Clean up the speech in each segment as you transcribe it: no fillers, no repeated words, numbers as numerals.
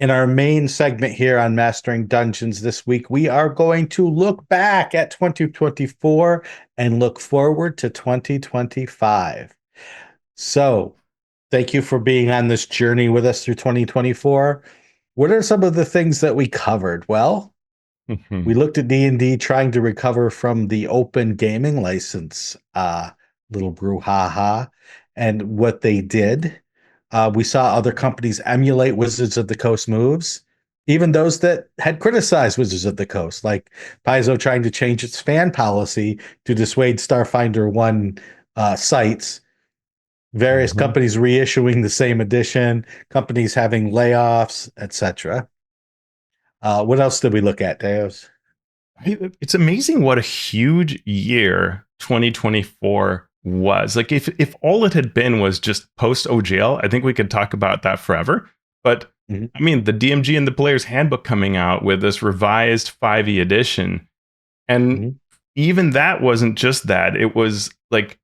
In our main segment here on Mastering Dungeons this week, we are going to look back at 2024 and look forward to 2025. So, thank you for being on this journey with us through 2024. What are some of the things that we covered? Well, we Mhm. looked at D&D trying to recover from the open gaming license, little brouhaha, and what they did. We saw other companies emulate Wizards of the Coast moves, even those that had criticized Wizards of the Coast, like Paizo trying to change its fan policy to dissuade Starfinder 1 sites, various Mhm. companies reissuing the same edition, companies having layoffs, etc. What else did we look at, Deos? It's amazing what a huge year 2024 was. Like if all it had been was just post OGL, I think we could talk about that forever. But Mhm. I mean, the DMG and the Player's Handbook coming out with this revised 5e edition, and Mhm. even that wasn't just that. It was like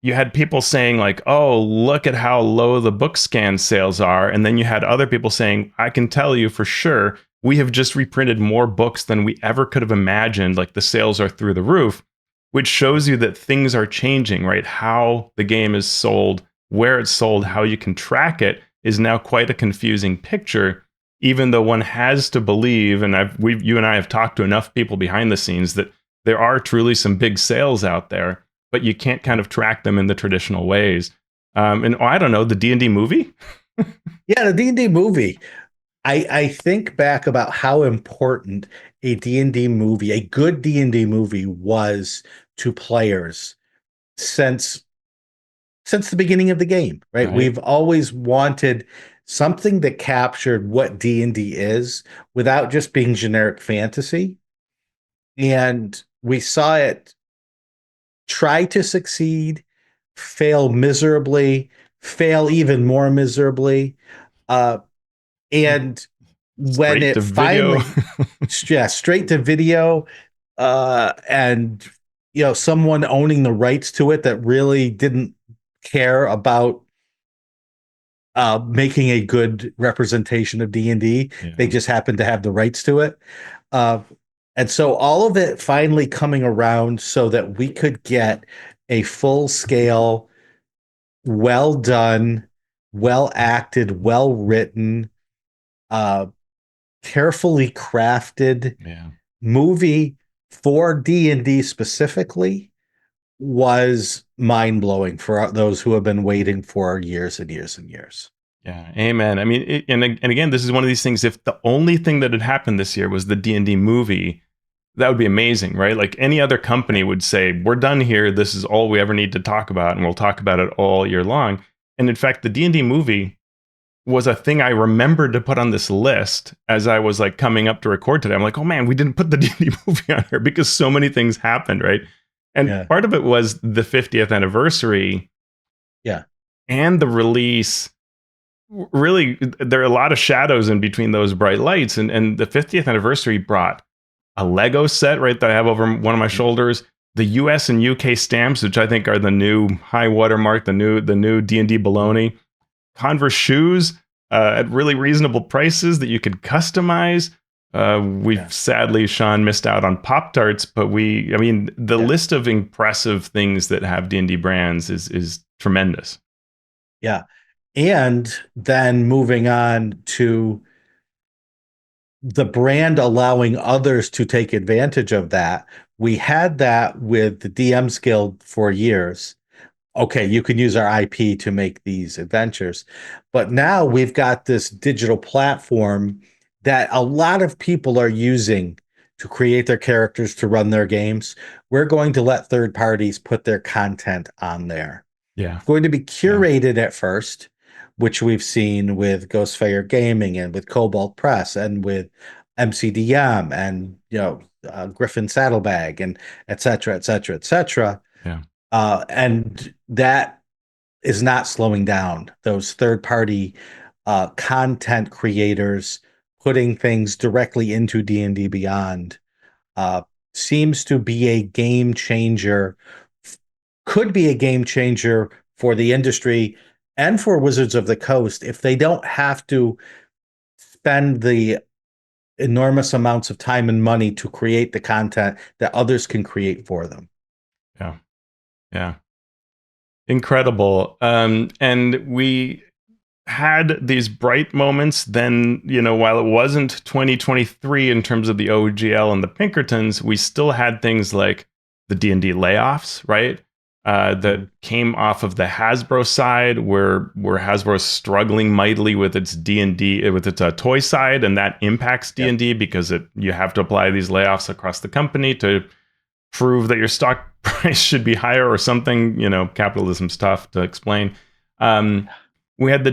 you had people saying like, "Oh, look at how low the book scan sales are," and then you had other people saying, "I can tell you for sure, we have just reprinted more books than we ever could have imagined. Like the sales are through the roof," which shows you that things are changing, right? How the game is sold, where it's sold, how you can track it is now quite a confusing picture. Even though one has to believe, and you and I have talked to enough people behind the scenes that there are truly some big sales out there, but you can't kind of track them in the traditional ways. And I don't know, the D&D movie. Yeah, the D&D movie. I think back about how important a D&D movie, a good D&D movie was to players since since the beginning of the game, right? Right. We've always wanted something that captured what D&D is without just being generic fantasy. And we saw it try to succeed, fail miserably, fail even more miserably. Uh, and when Straight it to video. finally, yeah, straight to video, and someone owning the rights to it that really didn't care about making a good representation of D&D. They Yeah. just happened to have the rights to it. Uh, and so all of it finally coming around so that we could get a full scale, well done, well acted, well written, uh, carefully crafted Yeah. movie for D&D specifically was mind blowing for those who have been waiting for years and years and years. Yeah, amen. I mean, and again, this is one of these things. If the only thing that had happened this year was the D&D movie, that would be amazing, right? Like any other company would say, "We're done here. This is all we ever need to talk about, and we'll talk about it all year long." And in fact, the D&D movie was a thing I remembered to put on this list as I was like coming up to record today. I'm like, "Oh man, we didn't put the D&D movie on here because so many things happened, right?" And Yeah. part of it was the 50th anniversary Yeah. and the release. Really, there are a lot of shadows in between those bright lights, and the 50th anniversary brought a Lego set, right, that I have over one of my shoulders, the US and UK stamps, which I think are the new high watermark, the new D&D baloney, Converse shoes at really reasonable prices that you could customize. We've Yeah. sadly, Sean, missed out on Pop Tarts, but I mean, the Yeah. list of impressive things that have D&D brands is tremendous. Yeah. And then moving on to the brand allowing others to take advantage of that. We had that with the DM's Guild for years. Okay, you can use our IP to make these adventures. But now we've got this digital platform that a lot of people are using to create their characters to run their games. We're going to let third parties put their content on there. Yeah. Going to be Yeah. curated at first, which we've seen with Ghostfire Gaming and with Cobalt Press and with MCDM and Griffin Saddlebag and et cetera, et cetera, et cetera. Yeah. And that is not slowing down. Those third party content creators putting things directly into D&D Beyond uh, seems to be a game changer, could be a game changer for the industry and for Wizards of the Coast if they don't have to spend the enormous amounts of time and money to create the content that others can create for them. Yeah. Yeah. Incredible. And we had these bright moments. Then, while it wasn't 2023 in terms of the OGL and the Pinkertons, we still had things like the D&D layoffs, right? That came off of the Hasbro side, where Hasbro's struggling mightily with its D&D, with its toy side, and that impacts Yep. D&D because you have to apply these layoffs across the company to prove that your stock price should be higher or something. Capitalism's tough to explain. We had the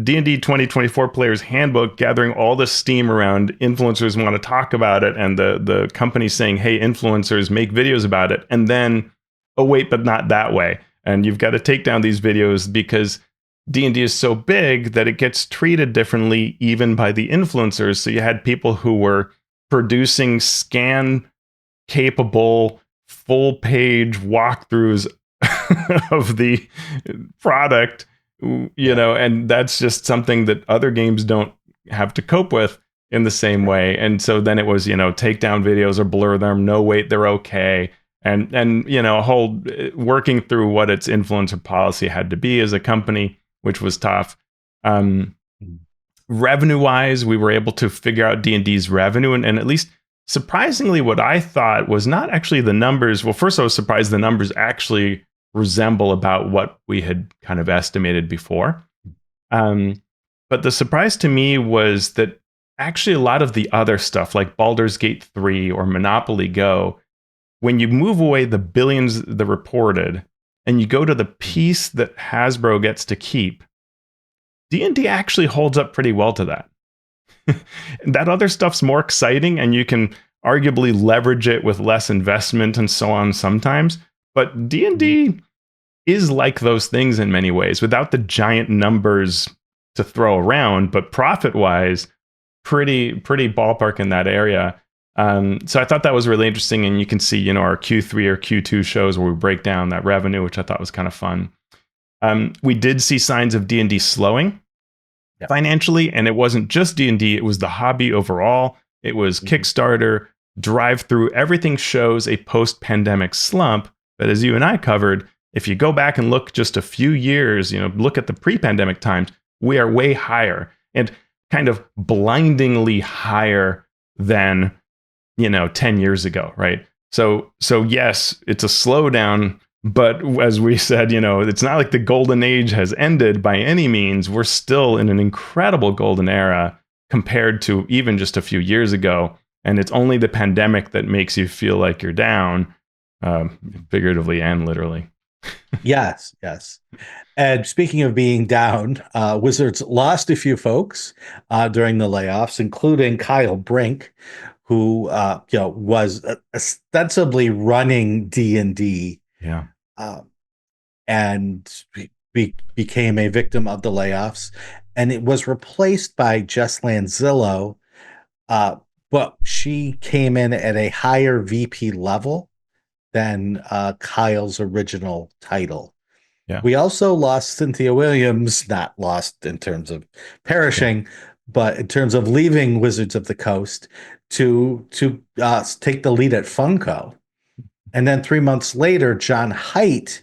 D&D 2024 Players Handbook gathering all the steam around influencers want to talk about it, and the company saying, hey, influencers, make videos about it. And then, oh, wait, but not that way. And you've got to take down these videos because D&D is so big that it gets treated differently even by the influencers. So you had people who were producing scan capable full page walkthroughs of the product, and that's just something that other games don't have to cope with in the same way. And so then it was, take down videos or blur them. No, wait, they're okay. And a whole working through what its influencer policy had to be as a company, which was tough. Revenue wise, we were able to figure out D&D's revenue, and at least surprisingly, what I thought was not actually the numbers. Well, first I was surprised the numbers actually resemble about what we had kind of estimated before. But the surprise to me was that actually a lot of the other stuff like Baldur's Gate 3 or Monopoly Go, when you move away the billions that reported and you go to the piece that Hasbro gets to keep, D&D actually holds up pretty well to that. That other stuff's more exciting and you can arguably leverage it with less investment and so on sometimes. But D&D is like those things in many ways without the giant numbers to throw around, but profit-wise, pretty ballpark in that area. So I thought that was really interesting. And you can see, our Q3 or Q2 shows where we break down that revenue, which I thought was kind of fun. We did see signs of D&D slowing financially, and it wasn't just D&D, it was the hobby overall. It was Kickstarter, drive through, everything shows a post-pandemic slump. But as you and I covered, if you go back and look just a few years, look at the pre-pandemic times, we are way higher and kind of blindingly higher than 10 years ago, right? So yes, it's a slowdown. But as we said, it's not like the golden age has ended by any means. We're still in an incredible golden era compared to even just a few years ago. And it's only the pandemic that makes you feel like you're down, figuratively and literally. Yes. And speaking of being down, Wizards lost a few folks during the layoffs, including Kyle Brink, who was ostensibly running D&D. Yeah. And became a victim of the layoffs, and it was replaced by Jess Lanzillo, but she came in at a higher VP level than Kyle's original title. Yeah. We also lost Cynthia Williams, not lost in terms of perishing, but in terms of leaving Wizards of the Coast to take the lead at Funko. And then 3 months later, John Haidt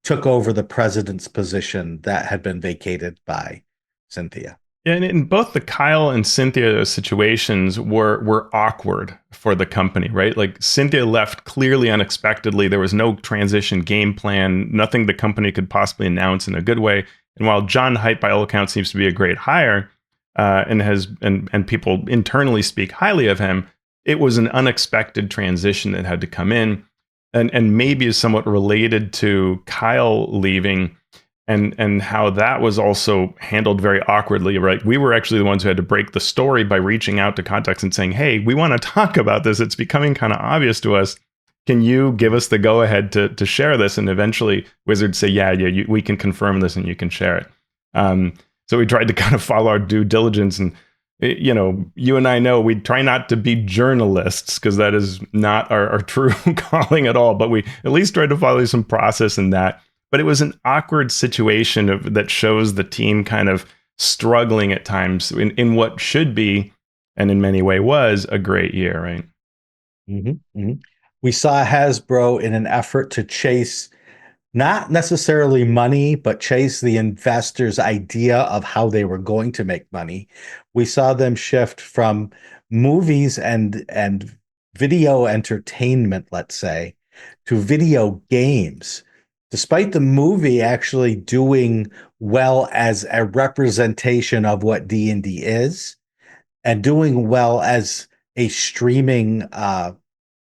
took over the president's position that had been vacated by Cynthia. And in both the Kyle and Cynthia situations were awkward for the company, right? Like Cynthia left clearly unexpectedly. There was no transition game plan, nothing the company could possibly announce in a good way. And while John Haidt, by all accounts, seems to be a great hire, and people internally speak highly of him, it was an unexpected transition that had to come in. And maybe is somewhat related to Kyle leaving and how that was also handled very awkwardly, right? We were actually the ones who had to break the story by reaching out to contacts and saying, hey, we want to talk about this. It's becoming kind of obvious to us. Can you give us the go ahead to share this? And eventually Wizards say, yeah, we can confirm this and you can share it. So we tried to kind of follow our due diligence, and you and I know we try not to be journalists because that is not our true calling at all, but we at least tried to follow some process in that. But it was an awkward situation that shows the team kind of struggling at times in what should be, and in many way was, a great year, right? Hmm. We saw Hasbro in an effort to chase not necessarily money, but chase the investors' idea of how they were going to make money. We saw them shift from movies and video entertainment, let's say, to video games. Despite the movie actually doing well as a representation of what D&D is, and doing well as a streaming uh,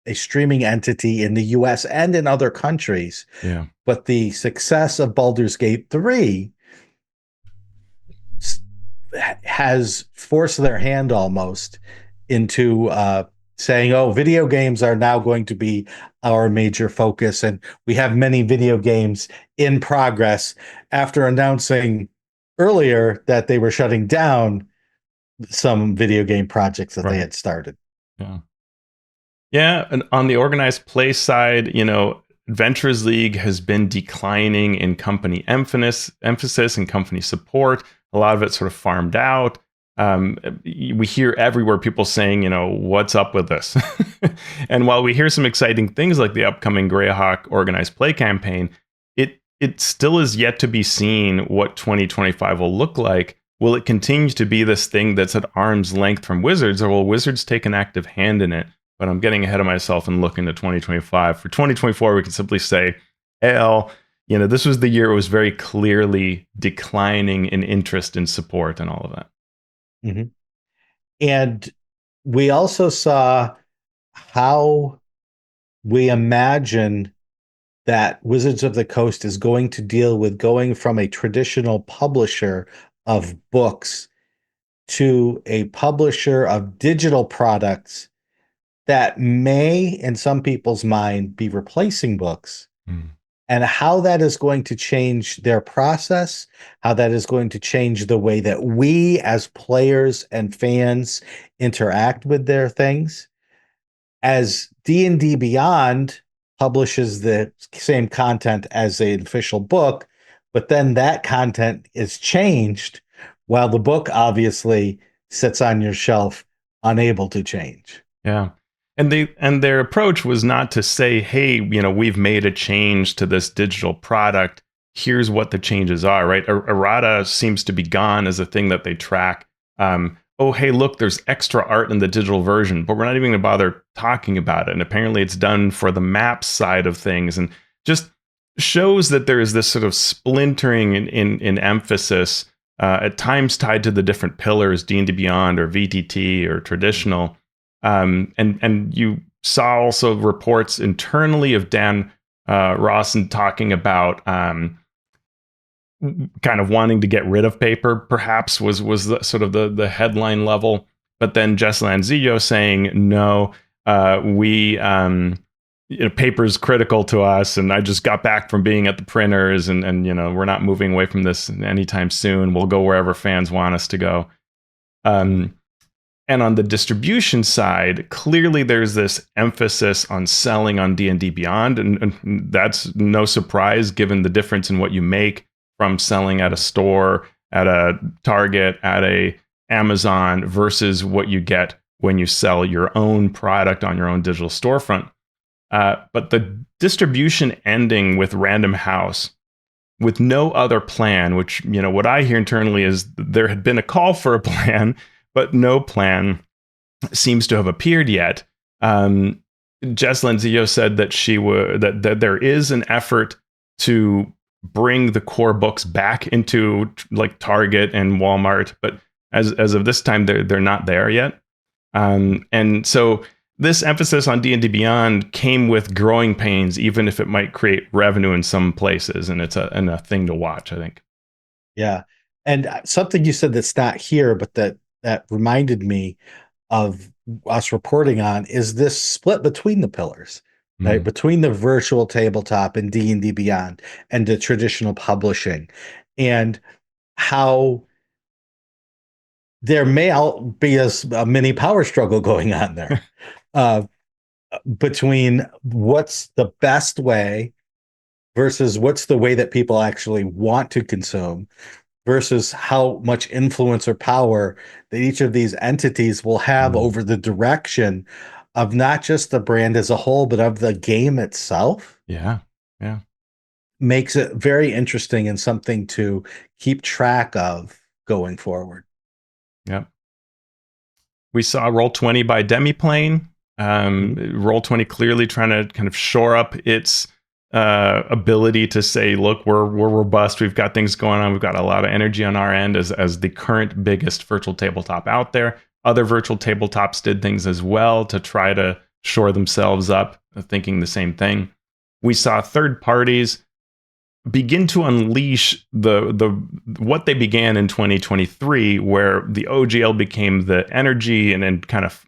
a streaming entity in the US and in other countries. Yeah. But the success of Baldur's Gate 3 has forced their hand almost into saying, oh, video games are now going to be our major focus. And we have many video games in progress after announcing earlier that they were shutting down some video game projects that they Right. had started. Yeah. Yeah, and on the organized play side, Adventures League has been declining in company emphasis and company support. A lot of it sort of farmed out. We hear everywhere people saying, what's up with this? And while we hear some exciting things like the upcoming Greyhawk organized play campaign, it still is yet to be seen what 2025 will look like. Will it continue to be this thing that's at arm's length from Wizards, or will Wizards take an active hand in it? But I'm getting ahead of myself and looking to 2025. For 2024, we can simply say, AL, this was the year it was very clearly declining in interest and support and all of that. Mm-hmm. And we also saw how we imagine that Wizards of the Coast is going to deal with going from a traditional publisher of books to a publisher of digital products that may, in some people's mind, be replacing books, Mm. and how that is going to change their process, how that is going to change the way that we as players and fans interact with their things. As D&D Beyond publishes the same content as an official book, but then that content is changed while the book obviously sits on your shelf unable to change. Yeah. And their approach was not to say, hey, we've made a change to this digital product. Here's what the changes are, right? Errata seems to be gone as a thing that they track. Oh, hey, look, there's extra art in the digital version, but we're not even going to bother talking about it. And apparently it's done for the maps side of things, and just shows that there is this sort of splintering in emphasis, at times tied to the different pillars, D&D Beyond or VTT or traditional. And you saw also reports internally of Dan Rawson talking about kind of wanting to get rid of paper, perhaps was the, sort of the headline level. But then Jess Lanzillo saying, no, we paper is critical to us, and I just got back from being at the printers, and we're not moving away from this anytime soon. We'll go wherever fans want us to go. And on the distribution side, clearly there's this emphasis on selling on D&D Beyond, and that's no surprise given the difference in what you make from selling at a store, at a Target, at a Amazon versus what you get when you sell your own product on your own digital storefront. But the distribution ending with Random House with no other plan, which, what I hear internally is there had been a call for a plan, but no plan seems to have appeared yet. Jess Lenzio said that that there is an effort to bring the core books back into like Target and Walmart, but as of this time, they're not there yet. And so this emphasis on D&D Beyond came with growing pains, even if it might create revenue in some places, and it's a thing to watch, I think. Yeah. And something you said that's not here, but that reminded me of us reporting on is this split between the pillars, right? Mm. Between the virtual tabletop and D&D Beyond and the traditional publishing, and how there may be a mini power struggle going on there uh, between what's the best way versus what's the way that people actually want to consume. versus how much influence or power that each of these entities will have Mm. over the direction of not just the brand as a whole, but of the game itself, Yeah. Yeah. makes it very interesting and something to keep track of going forward. Yeah. We saw Roll 20 by Demiplane. Mhm. Roll 20 clearly trying to kind of shore up its ability to say, look, we're robust. We've got things going on. We've got a lot of energy on our end as the current biggest virtual tabletop out there. Other virtual tabletops did things as well to try to shore themselves up, thinking the same thing. We saw third parties begin to unleash the what they began in 2023, where the OGL became the energy and then kind of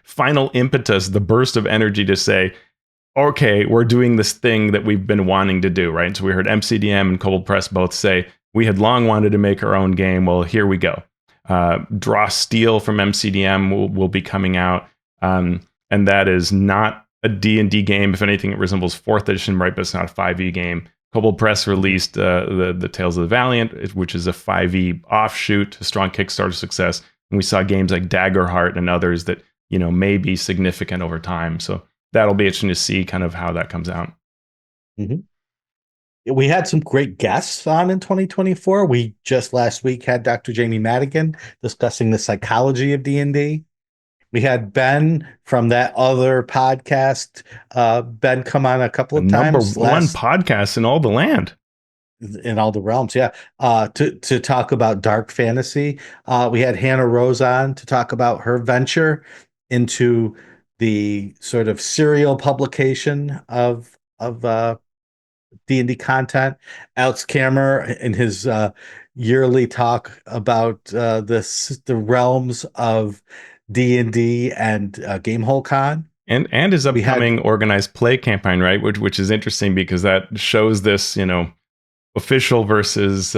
final impetus, the burst of energy to say, okay, we're doing this thing that we've been wanting to do, right? So we heard MCDM and Cold Press both say we had long wanted to make our own game. Well, here we go. Draw Steel from MCDM will be coming out, and that is not a D&D game. If anything, it resembles fourth edition, right? But it's not a 5e game. Kobold Press released the Tales of the Valiant, which is a 5e offshoot, a strong Kickstarter success. And we saw games like Daggerheart and others that may be significant over time. So that'll be interesting to see kind of how that comes out. Mhm. We had some great guests on in 2024. We just last week had Dr. Jamie Madigan discussing the psychology of D&D. We had Ben from that other podcast. Ben come on a couple The of number times one last podcast in all the land. in all the realms, yeah. To talk about dark fantasy. We had Hannah Rose on to talk about her venture into the sort of serial publication of D&D content. Alex Kammer in his yearly talk about the realms of D&D and Gamehole Con. And his We had upcoming organized play campaign, right? Which is interesting because that shows this, official versus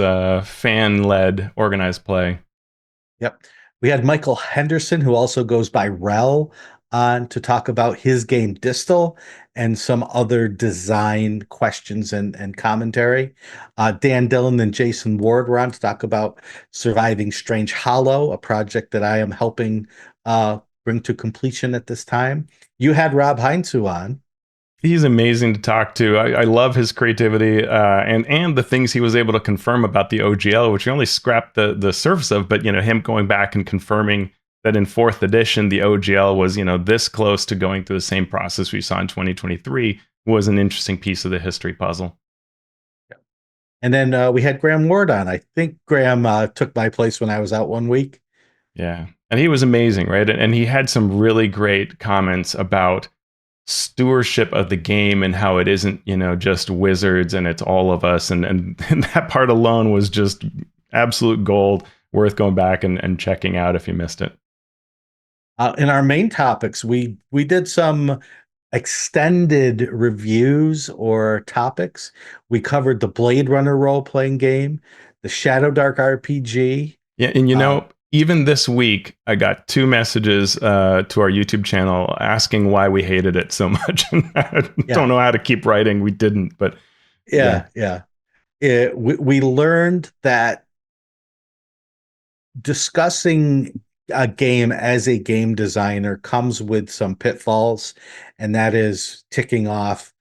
fan led organized play. Yep. We had Michael Henderson, who also goes by Rel, on to talk about his game Distal and some other design questions and commentary. Dan Dillon and Jason Ward were on to talk about Surviving Strange Hollow, a project that I am helping bring to completion at this time. You had Rob Heinzu on. He's amazing to talk to. I love his creativity and the things he was able to confirm about the OGL, which we only scrapped the surface of. But him going back and confirming that in fourth edition the OGL was this close to going through the same process we saw in 2023 was an interesting piece of the history puzzle. And then we had Graham Ward on. I think Graham took my place when I was out one week. Yeah, and he was amazing, right? And he had some really great comments about stewardship of the game and how it isn't just wizards and it's all of us and and that part alone was just absolute gold, worth going back and checking out if you missed it. In our main topics, we did some extended reviews or topics. We covered the Blade Runner role-playing game, the Shadow Dark RPG. Yeah, and Uh, even this week I got two messages to our YouTube channel asking why we hated it so much. I yeah, don't know how to keep writing. We didn't, but yeah. yeah. We learned that discussing a game as a game designer comes with some pitfalls, and that is ticking off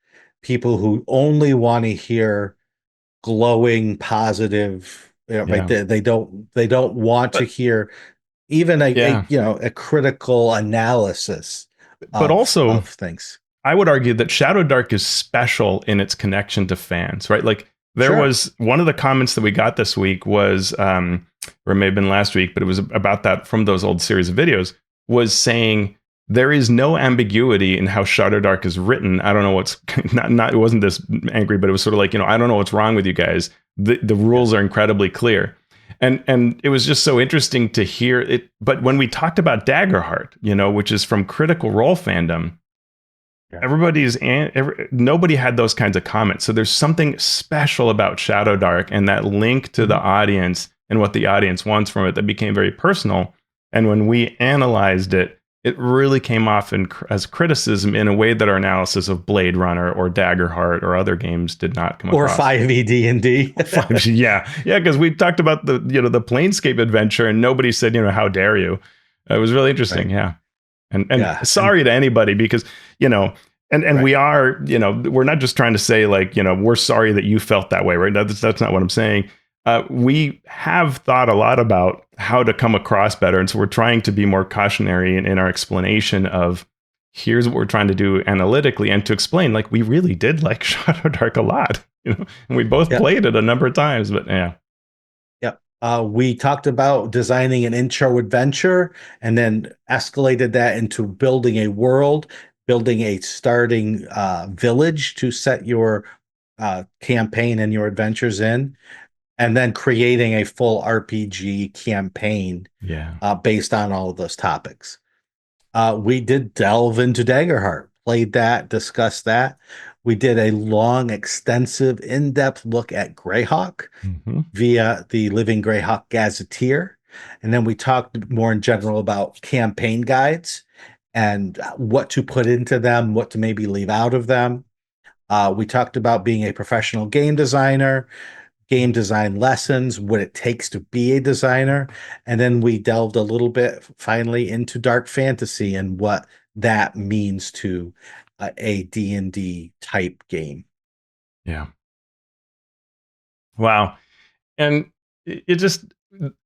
people who only want to hear glowing, positive, right? Yeah. They don't want to But hear even a yeah. a critical analysis But also of things. I would argue that Shadow Dark is special in its connection to fans, right? Like there Sure. was one of the comments that we got this week was, or it may have been last week, but it was about that from those old series of videos, was saying there is no ambiguity in how Shadow Dark is written. I don't know what's not. It wasn't this angry, but it was sort of like I don't know what's wrong with you guys. The Yeah. rules are incredibly clear. And it was just so interesting to hear it. But when we talked about Daggerheart, which is from Critical Role fandom, Yeah. nobody had those kinds of comments. So there's something special about Shadow Dark and that link to the audience and what the audience wants from it that became very personal. And when we analyzed it, it really came off as criticism in a way that our analysis of Blade Runner or Daggerheart or other games did not come Or across. 5e D&D. 5G, yeah, yeah, because we talked about the Planescape adventure, and nobody said, how dare you? It was really interesting, Right. yeah. And Yeah. sorry to anybody, because you know and Right. we are, we're not just trying to say like, we're sorry that you felt that way, right? That's not what I'm saying. We have thought a lot about how to come across better, and so we're trying to be more cautionary in our explanation of here's what we're trying to do analytically, and to explain like we really did like Shadow Dark a lot, and we both Yeah. played it a number of times, but yeah. Yep. We talked about designing an intro adventure and then escalated that into building a world, building a starting village to set your campaign and your adventures in, and then creating a full RPG campaign Yeah. based on all of those topics. We did delve into Daggerheart, played that, discussed that. We did a long, extensive, in-depth look at Greyhawk Mm-hmm. via the Living Greyhawk Gazetteer. And then we talked more in general about campaign guides and what to put into them, what to maybe leave out of them. We talked about being a professional game designer, game design lessons, what it takes to be a designer. And then we delved a little bit finally into dark fantasy and what that means to a D&D type game. Yeah. Wow. And it just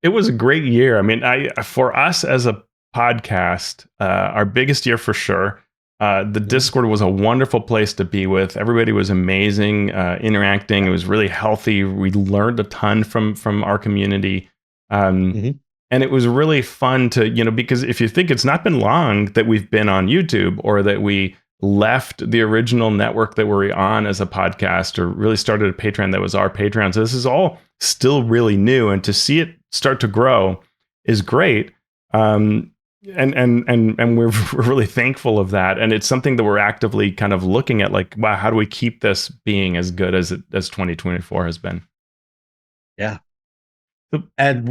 it was a great year. I mean, I for us as a podcast, our biggest year for sure. The Mhm. Discord was a wonderful place to be with. Everybody was amazing, interacting. It was really healthy. We learned a ton from our community, um, Mhm. and it was really fun to because if you think it's not been long that we've been on YouTube or that we left the original network that we're on as a podcast or really started a Patreon that was our Patreon. So this is all still really new, and to see it start to grow is great. And we're we're really thankful of that, and it's something that we're actively kind of looking at, like, wow, how do we keep this being as good as 2024 has been? Yeah. So, And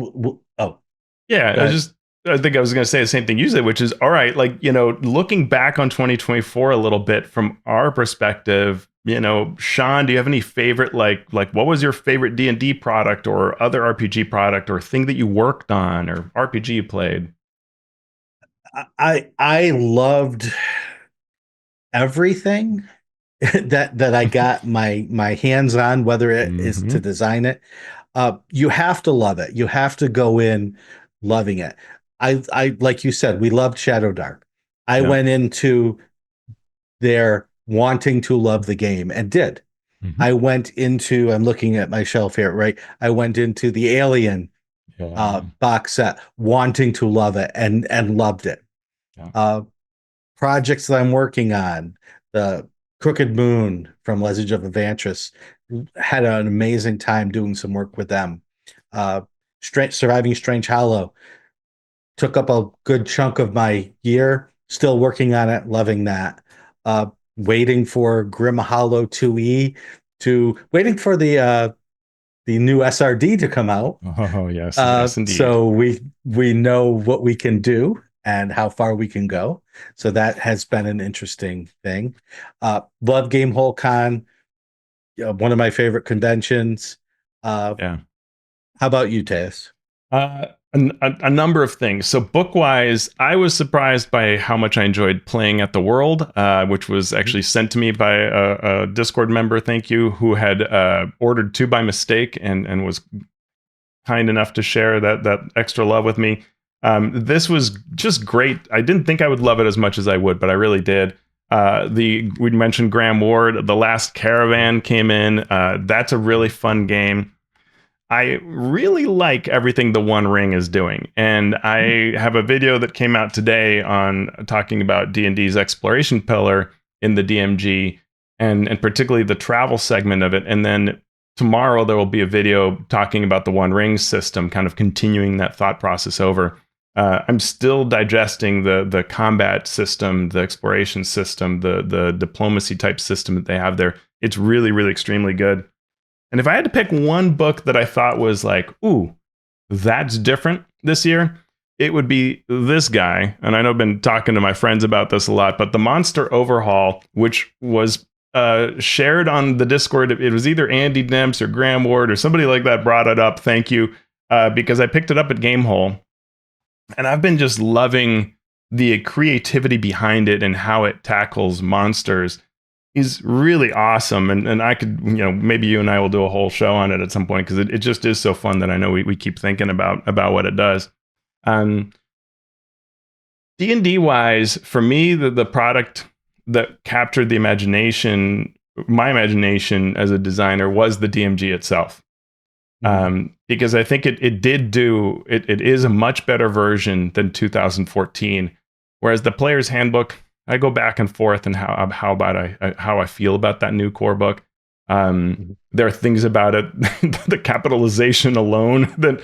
yeah, go ahead. I think I was going to say the same thing you said, which is all right. Like, looking back on 2024 a little bit from our perspective, Shawn, do you have any favorite, like what was your favorite D&D product or other RPG product or thing that you worked on or RPG you played? I loved everything that I got my hands on, whether it is to Mm-hmm. design it. You have to love it. You have to go in loving it. I like you said, we loved Shadow Dark. I Yeah. went into there wanting to love the game and did. Mm-hmm. I went into, I'm looking at my shelf here, right? I went into the Alien Yeah. box set wanting to love it and loved it. Yeah. Uh, Projects that I'm working on, the Crooked Moon from Legend of Evantris, had an amazing time doing some work with them. Uh, Surviving Strange Hollow took up a good chunk of my year, still working on it, loving that. Waiting for Grim Hollow 2E to waiting for the new SRD to come out. Oh, yes, yes, indeed. So we know what we can do and how far we can go. So that has been an interesting thing. Love Game Hole Con, one of my favorite conventions. Uh, Yeah. how about you, Teos? A number of things. So book wise, I was surprised by how much I enjoyed playing at the World, which was Mhm. actually sent to me by a Discord member. Thank you, who had ordered two by mistake and was kind enough to share that extra love with me. This was just great. I didn't think I would love it as much as I would, but I really did. We mentioned Graham Ward. The Last Caravan came in. That's a really fun game. I really like everything the One Ring is doing, and I have a video that came out today on talking about D&D's exploration pillar in the DMG, and particularly the travel segment of it. And then tomorrow there will be a video talking about the One Ring system, kind of continuing that thought process over. I'm still digesting the combat system, the exploration system, the diplomacy type system that they have there. It's really, really extremely good. And if I had to pick one book that I thought was like, ooh, that's different this year, it would be this guy. And I know I've been talking to my friends about this a lot, but the Monster Overhaul, which was shared on the Discord, it was either Andy Demps or Graham Ward or somebody like that brought it up. Thank you. Because I picked it up at Gamehole. And I've been just loving the creativity behind it and how it tackles monsters is really awesome. And I could, maybe you and I will do a whole show on it at some point because it just is so fun that I know we keep thinking about what it does. D&D wise, for me, the product that captured the imagination, my imagination as a designer, was the DMG itself. Because I think it did do it. It is a much better version than 2014. Whereas the player's handbook, I go back and forth and how I feel about that new core book. There are things about it, the capitalization alone that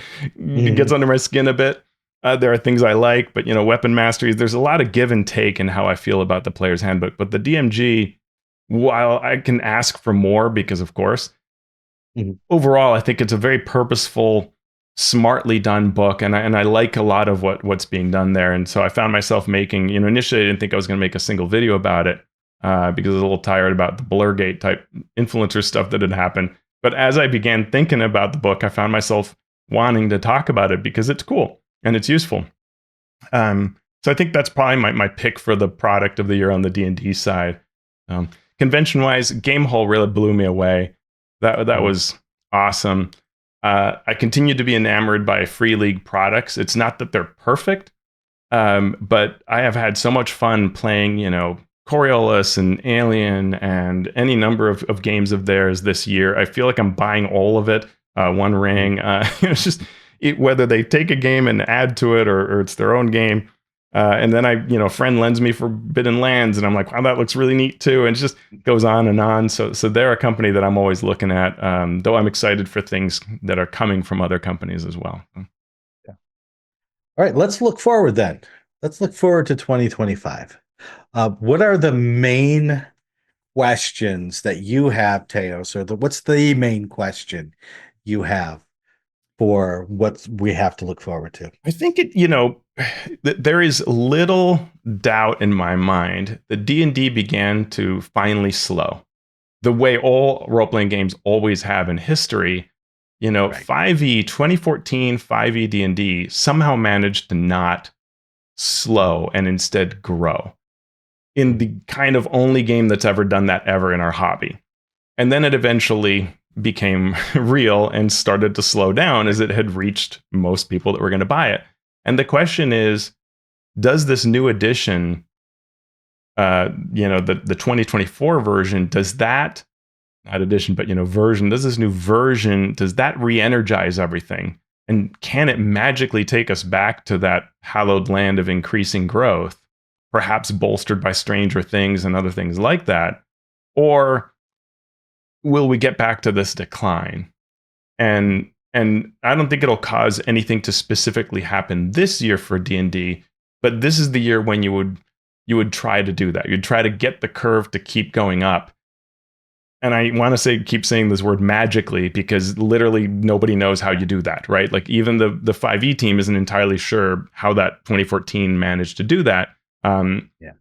gets under my skin a bit. There are things I like, but weapon masteries. There's a lot of give and take in how I feel about the player's handbook. But the DMG, while I can ask for more, because of course, overall, I think it's a very purposeful, smartly done book, and I like a lot of what's being done there. And so I found myself making, initially I didn't think I was going to make a single video about it because I was a little tired about the Blurgate type influencer stuff that had happened. But as I began thinking about the book, I found myself wanting to talk about it because it's cool and it's useful. So I think that's probably my pick for the product of the year on the D&D side. Convention wise, Gamehole really blew me away. That was awesome. I continue to be enamored by Free League products. It's not that they're perfect, but I have had so much fun playing, Coriolis and Alien and any number of games of theirs this year. I feel like I'm buying all of it. One Ring. It's just whether they take a game and add to it or it's their own game. And then a friend lends me Forbidden Lands, and I'm like, wow, that looks really neat too. And it just goes on and on. So they're a company that I'm always looking at, though I'm excited for things that are coming from other companies as well. Yeah. All right, let's look forward then. Let's look forward to 2025. What are the main questions that you have, Teos, or what's the main question you have for what we have to look forward to? I think there is little doubt in my mind that D&D began to finally slow the way all role-playing games always have in history. Right. 5e 2014 5e D&D somehow managed to not slow and instead grow in the kind of only game that's ever done that ever in our hobby. And then it eventually became real and started to slow down as it had reached most people that were going to buy it. And the question is, does this new edition, the 2024 version, does that, not edition, but version, does this new version, does that re-energize everything? And can it magically take us back to that hallowed land of increasing growth, perhaps bolstered by Stranger Things and other things like that? Or will we get back to this decline? And I don't think it'll cause anything to specifically happen this year for D&D, but this is the year when you would try to do that. You'd try to get the curve to keep going up. And I want to keep saying this word magically, because literally nobody knows how you do that, right? Like even the 5e team isn't entirely sure how that 2014 managed to do that. Yeah,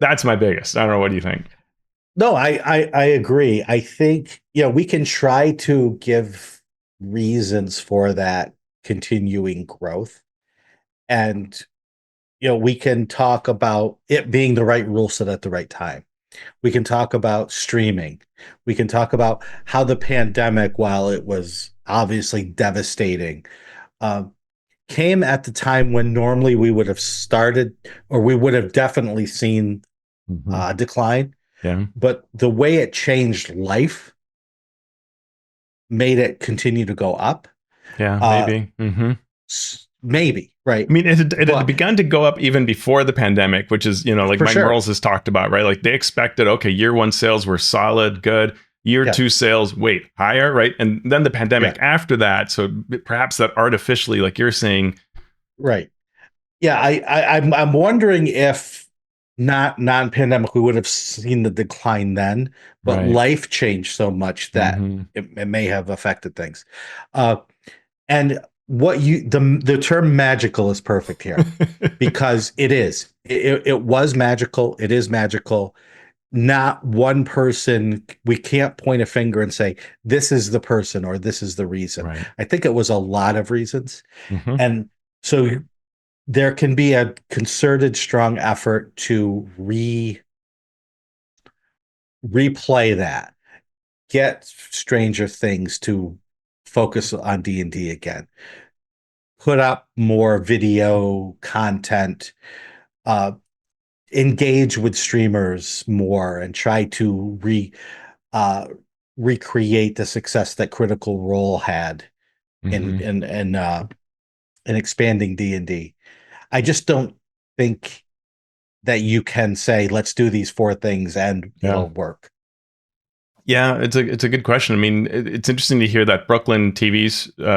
that's my biggest. I don't know. What do you think? No, I agree. I think, we can try to give reasons for that continuing growth. And, we can talk about it being the right rule set at the right time. We can talk about streaming. We can talk about how the pandemic, while it was obviously devastating, came at the time when normally we would have started, or we would have definitely seen a decline. Yeah. But the way it changed life made it continue to go up. Yeah, maybe. Maybe, right? I mean, it had begun to go up even before the pandemic, which is, like Mike Merles has talked about, right? Like they expected, okay, year one sales were solid, good. Year two sales, wait, higher, right? And then the pandemic after that. So perhaps that artificially, like you're saying. Right. Yeah, I'm wondering if not non-pandemic, we would have seen the decline then, but life changed so much that it may have affected things. And what you the term magical is perfect here because it was magical, it is magical. Not one person, we can't point a finger and say this is the person or this is the reason. Right. I think it was a lot of reasons. Hmm. And so there can be a concerted strong effort to replay that, get Stranger Things to focus on D&D again, put up more video content, uh, engage with streamers more, and try to uh, recreate the success that Critical Role had in Hmm. in expanding D&D. I just don't think that you can say let's do these four things and Yeah. it'll work. Yeah, it's a good question. I mean, it's interesting to hear that Brooklyn TV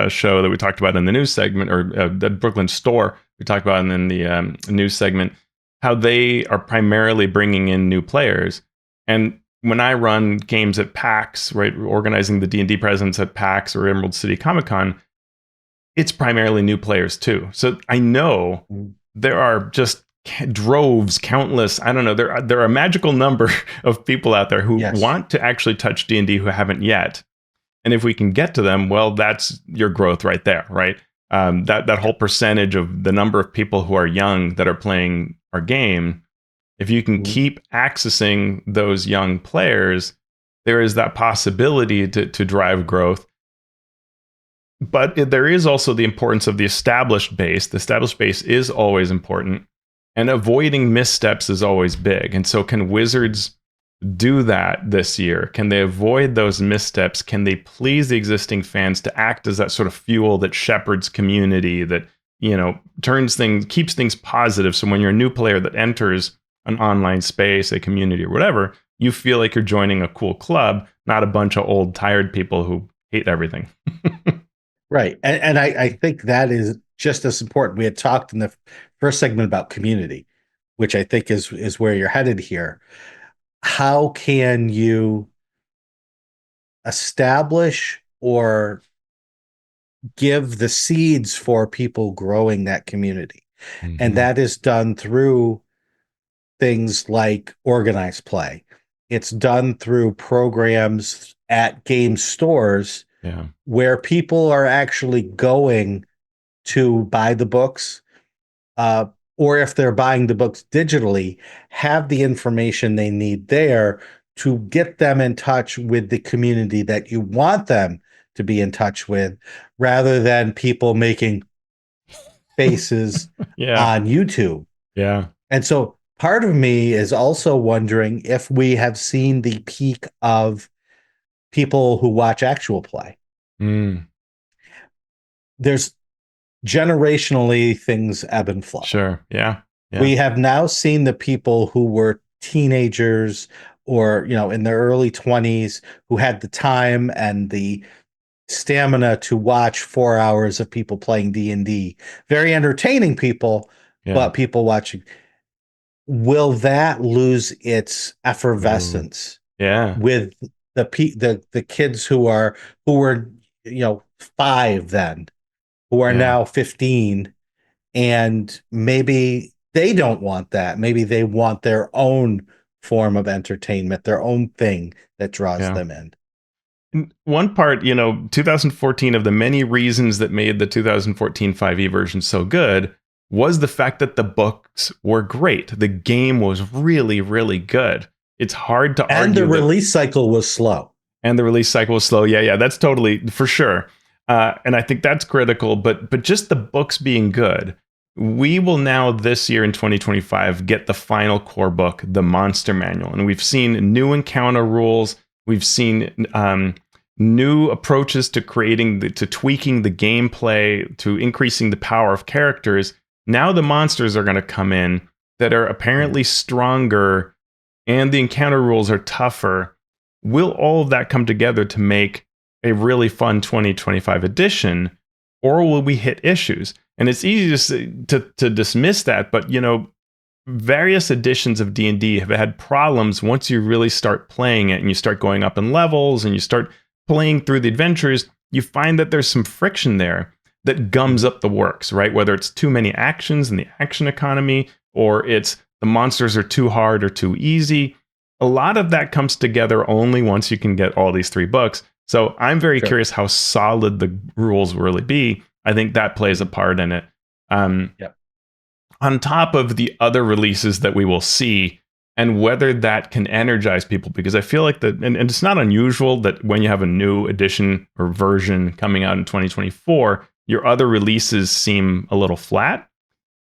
show that we talked about in the news segment, or that Brooklyn store we talked about in the news segment, how they are primarily bringing in new players. And when I run games at PAX, right, organizing the D&D presence at PAX or Emerald City Comic Con, it's primarily new players too. So I know there are just droves, countless. I don't know. There are a magical number of people out there who Yes. want to actually touch D&D who haven't yet. And if we can get to them, well, that's your growth right there, right? That whole percentage of the number of people who are young that are playing our game. If you can keep accessing those young players, there is that possibility to drive growth. But there is also the importance of the established base. The established base is always important, and avoiding missteps is always big. And so, can Wizards do that this year? Can they avoid those missteps? Can they please the existing fans to act as that sort of fuel that shepherds community, that turns things, keeps things positive? So when you're a new player that enters an online space, a community, or whatever, you feel like you're joining a cool club, not a bunch of old, tired people who hate everything. Right. And I think that is just as important. We had talked in the first segment about community, which I think is where you're headed here. How can you establish or give the seeds for people growing that community? And Mm-hmm. that is done through things like organized play. It's done through programs at game stores Yeah. where people are actually going to buy the books, uh, or if they're buying the books digitally, have the information they need there to get them in touch with the community that you want them to be in touch with, rather than people making faces Yeah. on YouTube. Yeah. And so part of me is also wondering if we have seen the peak of people who watch actual play. Mm, There's generationally things ebb and flow. sure. Yeah. Yeah. We have now seen the people who were teenagers or in their early 20s who had the time and the stamina to watch 4 hours of people playing D&D. Very entertaining people, Yeah. but people watching. Will that lose its Ooh. effervescence Yeah. with the kids who were 5 then, who are Yeah. now 15, and maybe they don't want that. Maybe they want their own form of entertainment, their own thing that draws Yeah. them in. One part, 2014, of the many reasons that made the 2014 5e version so good was the fact that the books were great. The game was really, really good. It's hard to And the argue that. release cycle was slow. And the release cycle was slow. Yeah, yeah, that's totally for sure. And I think that's critical. But just the books being good, we will now this year in 2025 get the final core book, the Monster Manual, and we've seen new encounter rules. We've seen new approaches to to tweaking the gameplay, to increasing the power of characters. Now the monsters are going to come in that are apparently stronger, and the encounter rules are tougher. Will all of that come together to make a really fun 2025 edition, or will we hit issues? And it's easy to dismiss that, but various editions of D&D have had problems once you really start playing it and you start going up in levels and you start playing through the adventures. You find that there's some friction there. that gums up the works, right? Whether it's too many actions in the action economy, or it's the monsters are too hard or too easy. A lot of that comes together only once you can get all these 3 books. So I'm very Sure. curious how solid the rules will really be. I think that plays a part in it. Um, Yep. on top of the other releases that we will see, and whether that can energize people, because I feel like that, and it's not unusual that when you have a new edition or version coming out in 2024, your other releases seem a little flat.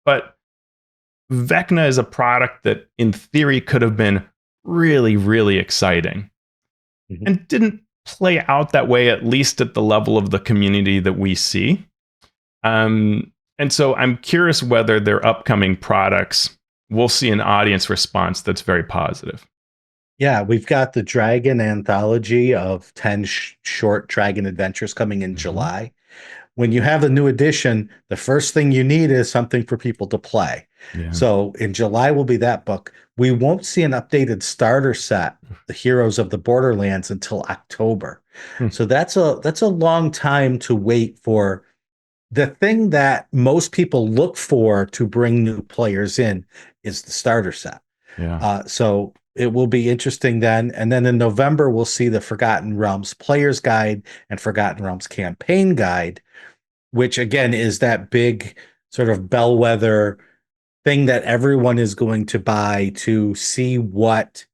But Vecna is a product that in theory could have been really, really exciting Mhm. and didn't play out that way, at least at the level of the community that we see. And so I'm curious whether their upcoming products will see an audience response that's very positive. Yeah, we've got the Dragon anthology of 10 short Dragon adventures coming in Mm-hmm. July. When you have a new edition, the first thing you need is something for people to play. Yeah. So in July will be that book. We won't see an updated starter set, The Heroes of the Borderlands, until October. Hmm. So that's a long time to wait for the thing that most people look for to bring new players in is the starter set. Yeah. So it will be interesting then. And then in November, we'll see the Forgotten Realms Player's Guide and Forgotten Realms Campaign Guide, which again is that big sort of bellwether thing that everyone is going to buy to see what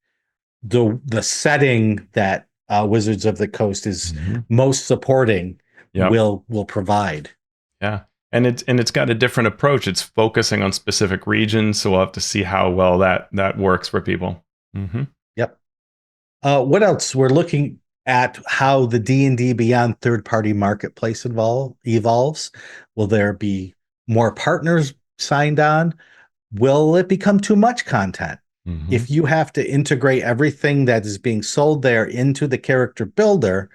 the setting that Wizards of the Coast is Mm-hmm. most supporting Yep. will provide. Yeah. And it's got a different approach. It's focusing on specific regions, so we'll have to see how well that works for people. Mm-hmm. Yep. What else? We're looking at how the D&D Beyond third-party marketplace evolves. Will there be more partners signed on? Will it become too much content? Mm-hmm. If you have to integrate everything that is being sold there into the character builder,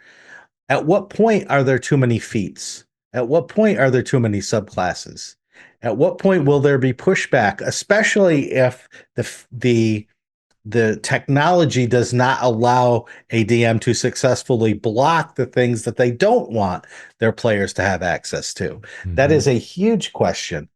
at what point are there too many feats? At what point are there too many subclasses? At what point will there be pushback, especially if the technology does not allow a DM to successfully block the things that they don't want their players to have access to? That Mm-hmm. is a huge question.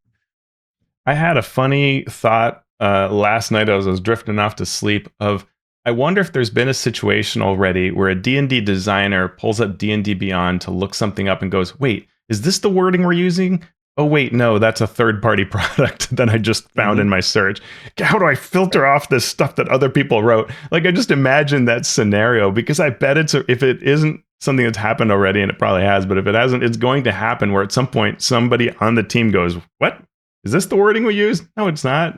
I had a funny thought last night as I was drifting off to sleep of I wonder if there's been a situation already where a D&D designer pulls up D&D Beyond to look something up and goes, "Wait, is this the wording we're using? Oh wait, no, that's a third-party product that I just found in Mhm. my search. How do I filter off this stuff that other people wrote?" Like I just imagine that scenario because I bet if it isn't something that's happened already, and it probably has, but if it hasn't, it's going to happen where at some point somebody on the team goes, "What? Is this the wording we use?" No, it's not.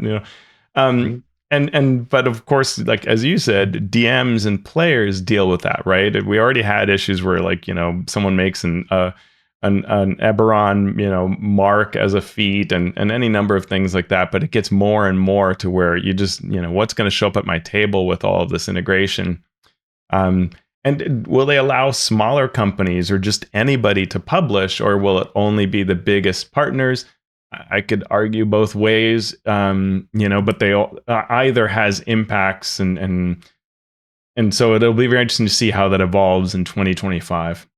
Um, Mhm. and but of course, like as you said, DMs and players deal with that, right? We already had issues where like someone makes an Eberron mark as a feat and any number of things like that, but it gets more and more to where you just what's going to show up at my table with all of this integration. Um, and will they allow smaller companies or just anybody to publish, or will it only be the biggest partners? I could argue both ways, but they either has impacts, and so it'll be very interesting to see how that evolves in 2025.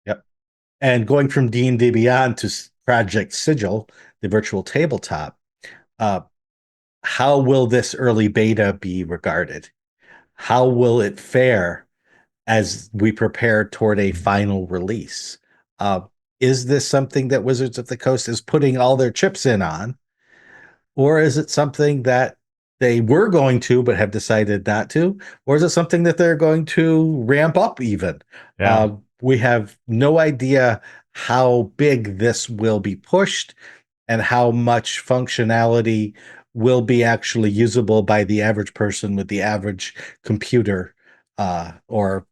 Yep. And going from D&D Beyond to Project Sigil, the virtual tabletop, uh, how will this early beta be regarded? How will it fare as we prepare toward a final release? Uh, is this something that Wizards of the Coast is putting all their chips in on? Or is it something that they were going to but have decided not to? Or is it something that they're going to ramp up even? Yeah, We have no idea how big this will be pushed and how much functionality will be actually usable by the average person with the average computer or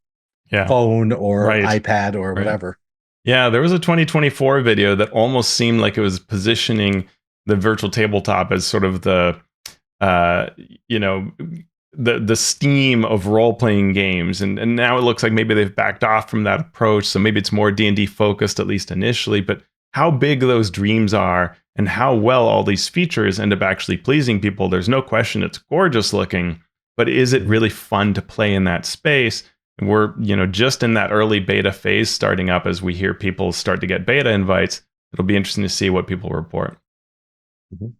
yeah, phone or right, iPad or right. whatever. Yeah, there was a 2024 video that almost seemed like it was positioning the virtual tabletop as sort of uh, you know, the steam of role playing games, and now it looks like maybe they've backed off from that approach. So maybe it's more D&D focused at least initially. But how big those dreams are and how well all these features end up actually pleasing people, there's no question it's gorgeous looking. But is it Mhm. really fun to play in that space? And we're just in that early beta phase starting up as we hear people start to get beta invites. it'll be interesting to see what people report. Mhm.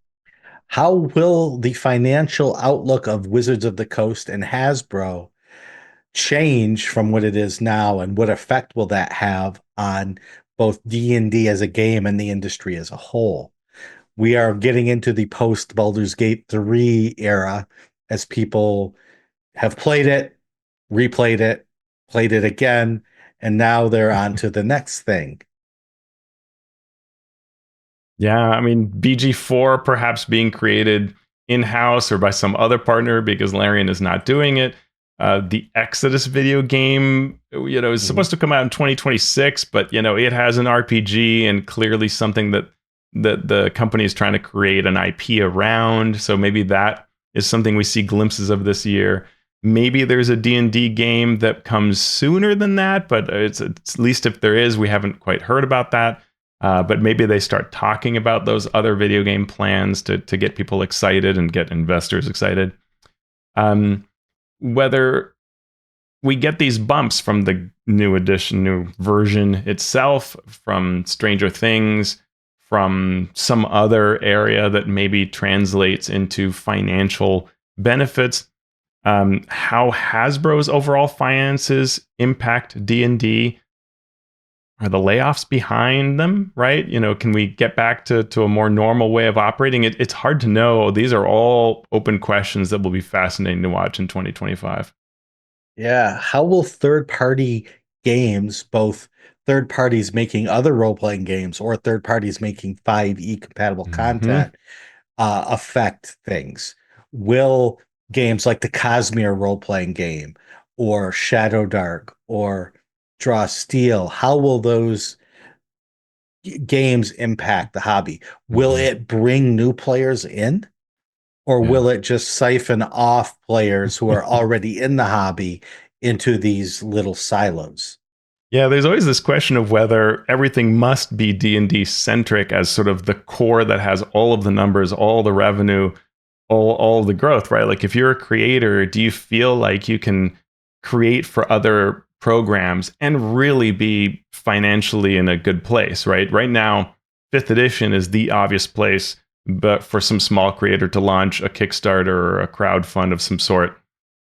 How will the financial outlook of Wizards of the Coast and Hasbro change from what it is now, and what effect will that have on both D&D as a game and the industry as a whole? We are getting into the post Baldur's Gate 3 era as people have played it, replayed it, played it again, and now they're on to the next thing. Yeah, I mean, BG4 perhaps being created in house or by some other partner because Larian is not doing it. The Exodus video game, is Mhm. supposed to come out in 2026, but it has an RPG and clearly something that the company is trying to create an IP around. So maybe that is something we see glimpses of this year. Maybe there's a D&D game that comes sooner than that, but it's at least if there is, we haven't quite heard about that. But maybe they start talking about those other video game plans to get people excited and get investors excited. Whether we get these bumps from the new edition, new version itself, from Stranger Things, from some other area that maybe translates into financial benefits, how Hasbro's overall finances impact D&D. Are the layoffs behind them, right? Can we get back to a more normal way of operating? It's hard to know. These are all open questions that will be fascinating to watch in 2025. Yeah. How will third party games, both third parties making other role playing games or third parties making 5e compatible Mm-hmm. content, affect things? Will games like the Cosmere role playing game or Shadow Dark or Draw Steel, how will those games impact the hobby? Will Mm-hmm. it bring new players in? Or Yeah. will it just siphon off players who are already in the hobby into these little silos? Yeah, there's always this question of whether everything must be D&D centric as sort of the core that has all of the numbers, all the revenue, all the growth, right? Like if you're a creator, do you feel like you can create for other programs and really be financially in a good place, right? Right now, fifth edition is the obvious place, but for some small creator to launch a Kickstarter or a crowd fund of some sort.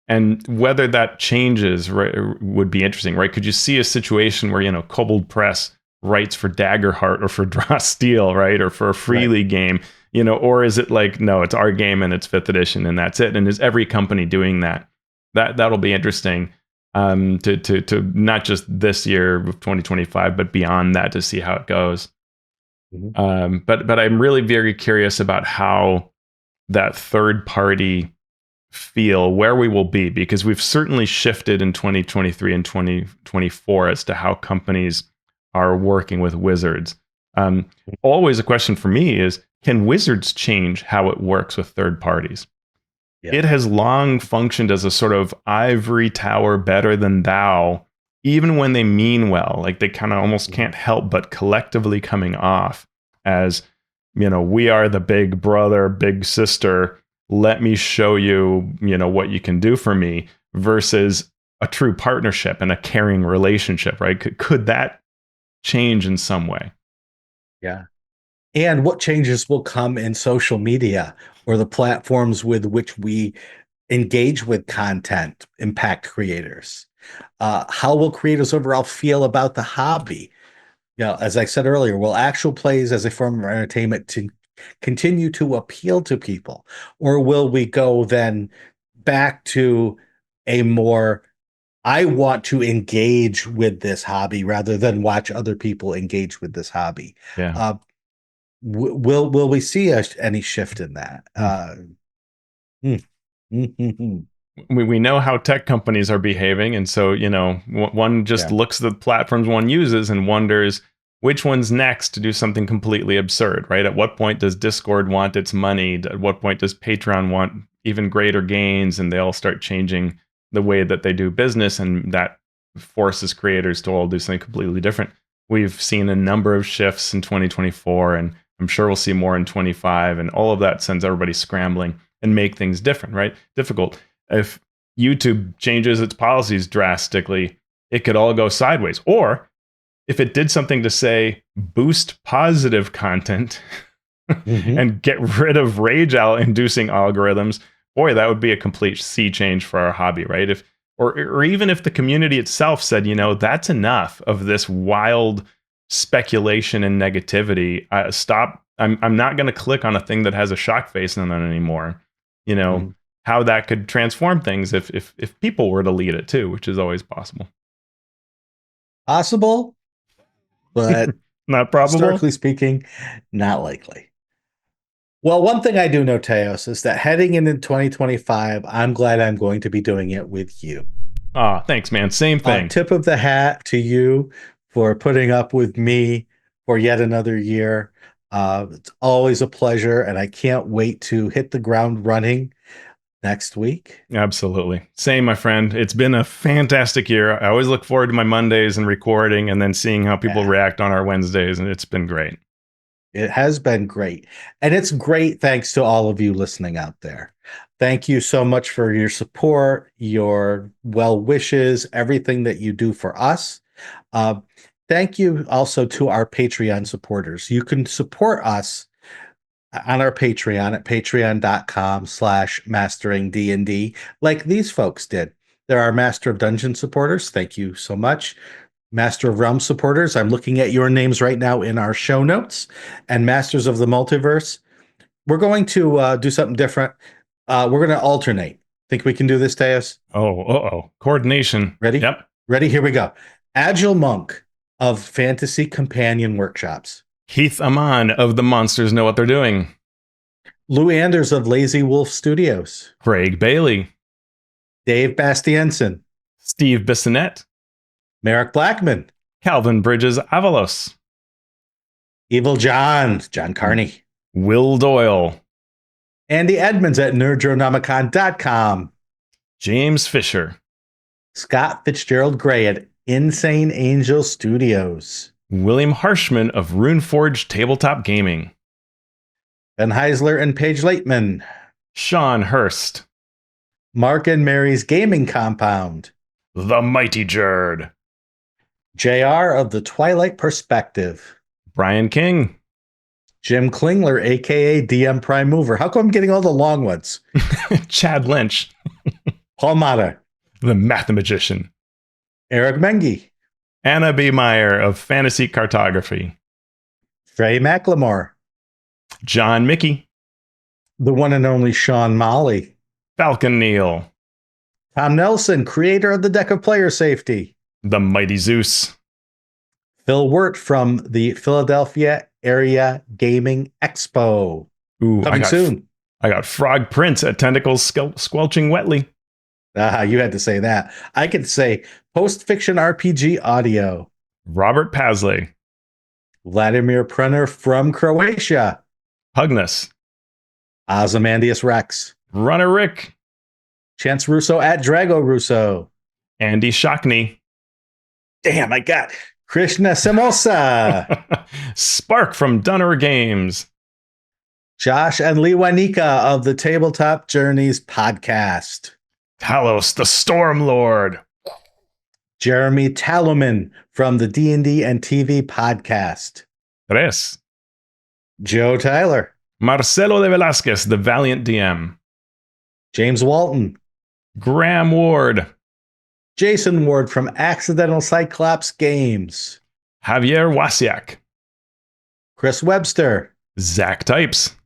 And whether that changes, right, would be interesting, right? Could you see a situation where, Kobold Press writes for Daggerheart or for Draw Steel, right? Or for a free Right. league game, or is it like, no, it's our game and it's fifth edition and that's it? And is every company doing that? That'll be interesting, to not just this year of 2025, but beyond that to see how it goes. Mhm. But I'm really very curious about how that third party feel where we will be, because we've certainly shifted in 2023 and 2024 as to how companies are working with Wizards. Um, Always a question for me is, can Wizards change how it works with third parties? Yeah. It has long functioned as a sort of ivory tower, better than thou, even when they mean well. Like they kind of almost Mhm. can't help but collectively coming off as, we are the big brother, big sister. Let me show you, what you can do for me, versus a true partnership and a caring relationship, right? Could that change in some way? Yeah. And what changes will come in social media or the platforms with which we engage with content impact creators? How will creators overall feel about the hobby? As I said earlier, will actual plays as a form of entertainment to continue to appeal to people? Or will we go then back to a more, I want to engage with this hobby rather than watch other people engage with this hobby? Yeah. Uh, will we see any shift in that? Hmm, hmm, hmm, hmm. We know how tech companies are behaving, and so one just Yeah. looks at the platforms one uses and wonders which one's next to do something completely absurd, right? At what point does Discord want its money? At what point does Patreon want even greater gains? And they all start changing the way that they do business, and that forces creators to all do something completely different. We've seen a number of shifts in 2024, and I'm sure we'll see more in 25, and all of that sends everybody scrambling and make things different, right? Difficult. If YouTube changes its policies drastically, it could all go sideways. Or if it did something to say boost positive content Mhm. and get rid of rage inducing algorithms, boy, that would be a complete sea change for our hobby, right? If or even if the community itself said, that's enough of this wild speculation and negativity. Stop. I'm not going to click on a thing that has a shock face on it anymore. You know Mhm. how that could transform things if people were to lead it too, which is always possible. Possible, but Not probable. historically speaking, not likely. Well, one thing I do know, Teos, is that heading into 2025, I'm glad I'm going to be doing it with you. Ah, thanks, man. Same thing. Tip of the hat to you for putting up with me for yet another year. It's always a pleasure, and I can't wait to hit the ground running next week. Absolutely. Same, my friend. It's been a fantastic year. I always look forward to my Mondays and recording and then seeing how people Yeah, react on our Wednesdays, and it's been great. it has been great. And it's great thanks to all of you listening out there. Thank you so much for your support, your well wishes, everything that you do for us. Uh, Thank you also to our Patreon supporters. You can support us on our Patreon at patreon.com/mastering D&D, like these folks did. There are Master of Dungeon supporters. Thank you so much. Master of Realm supporters. I'm looking at your names right now in our show notes. And Masters of the Multiverse. We're going to do something different. We're going to alternate. Think we can do this, Teos? Oh, uh-oh. Coordination. Ready? Yep. Ready? Here we go. Agile Monk of Fantasy Companion Workshops. Keith Amon of The Monsters Know What They're Doing. Lou Anders of Lazy Wolf Studios. Craig Bailey. Dave Bastiensen. Steve Bissonette. Merrick Blackman. Calvin Bridges Avalos. Evil John Carney. Will Doyle. Andy Edmonds at nerddronomicon.com. James Fisher. Scott Fitzgerald Gray at Insane Angel Studios. William Harshman of Runeforge Tabletop Gaming. Ben Heisler and Paige Laitman. Sean Hurst. Mark and Mary's Gaming Compound. The Mighty Jerd. JR of the Twilight Perspective. Brian King. Jim Klingler, aka DM Prime Mover. How come I'm getting all the long ones? Chad Lynch. Paul Mata. The Mathemagician. Eric Mengi. Anna B. Meyer of Fantasy Cartography. Trey McLemore. John Mickey. The one and only Sean Molly. Falcon Neal. Tom Nelson, creator of the Deck of Player Safety. The Mighty Zeus. Phil Wirt from the Philadelphia Area Gaming Expo. Ooh, Coming soon. I got Frog Prince at Tentacles Squelching Wetly. You had to say that. I could say Post Fiction RPG Audio. Robert Pasley. Vladimir Prenner from Croatia. Pugnus. Ozymandias Rex. Runner Rick. Chance Russo at Drago Russo. Andy Shockney. Damn, I got Krishna Samosa. Spark from Dunner Games. Josh and Lee Wanika of the Tabletop Journeys podcast. Talos the Stormlord. Jeremy Talman from the D&D and TV podcast. Tres. Joe Tyler. Marcelo de Velasquez, the Valiant DM. James Walton. Graham Ward. Jason Ward from Accidental Cyclops Games. Javier Wasiak. Chris Webster. Zach Types.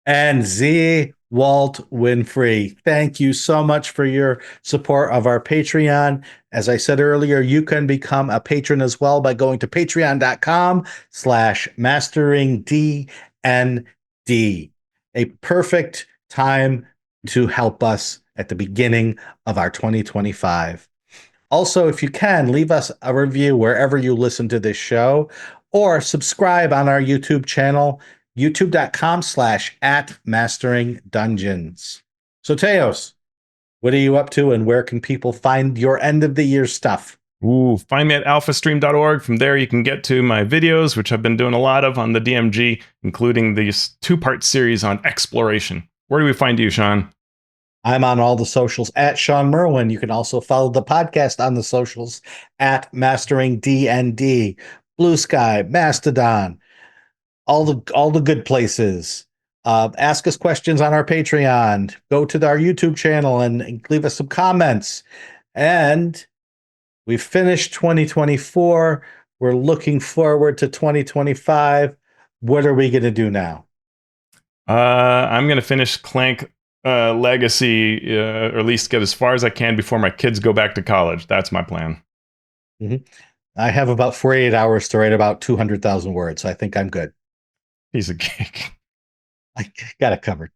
And Z. Walt Winfrey. Thank you so much for your support of our Patreon. As I said earlier, you can become a patron as well by going to patreon.com/masteringdnd. A perfect time to help us at the beginning of our 2025. Also, if you can, leave us a review wherever you listen to this show or subscribe on our YouTube channel, youtube.com/@masteringdungeons. So, Teos, what are you up to and where can people find your end of the year stuff? Ooh, find me at alphastream.org. From there, you can get to my videos, which I've been doing a lot of on the DMG, including this 2-part series on exploration. Where do we find you, Sean? I'm on all the socials at Sean Merwin. You can also follow the podcast on the socials at Mastering DND, Blue Sky, Mastodon, all the good places. Ask us questions on our Patreon. Go to our YouTube channel and leave us some comments. And we finished 2024. We're looking forward to 2025. What are we going to do now? I'm gonna finish Clank Legacy, or at least get as far as I can before my kids go back to college. That's my plan. Mhm. I have about 48 hours to write about 200,000 words. So I think I'm good. Piece of cake. I got it covered.